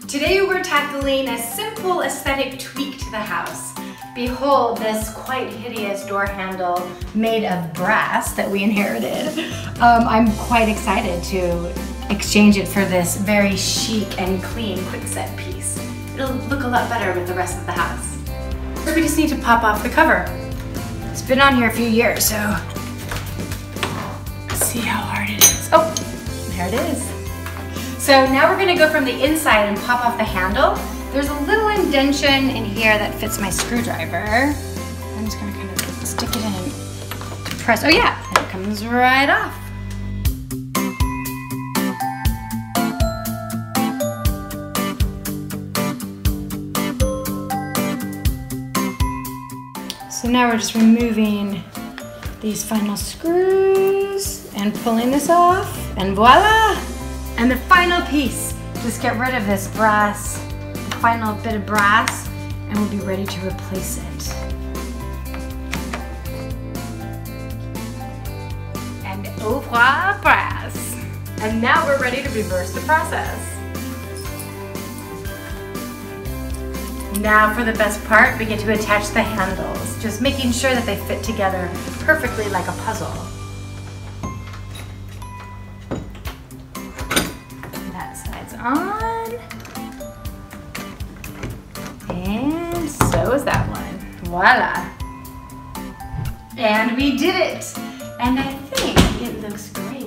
Today we're tackling a simple aesthetic tweak to the house. Behold this quite hideous door handle made of brass that we inherited. I'm quite excited to exchange it for this very chic and clean Kwikset piece. It'll look a lot better with the rest of the house. First we just need to pop off the cover. It's been on here a few years, so let's see how hard it is. Oh, there it is. So now we're gonna go from the inside and pop off the handle. There's a little indention in here that fits my screwdriver. I'm just gonna kind of stick it in to press. Oh yeah, and it comes right off. So now we're just removing these final screws and pulling this off, and voila! And the final piece, just get rid of this brass, the final bit of brass, and we'll be ready to replace it. And au revoir, brass. And now we're ready to reverse the process. Now for the best part, we get to attach the handles, just making sure that they fit together perfectly like a puzzle. That side's on. And so is that one. Voila. And we did it. And I think it looks great.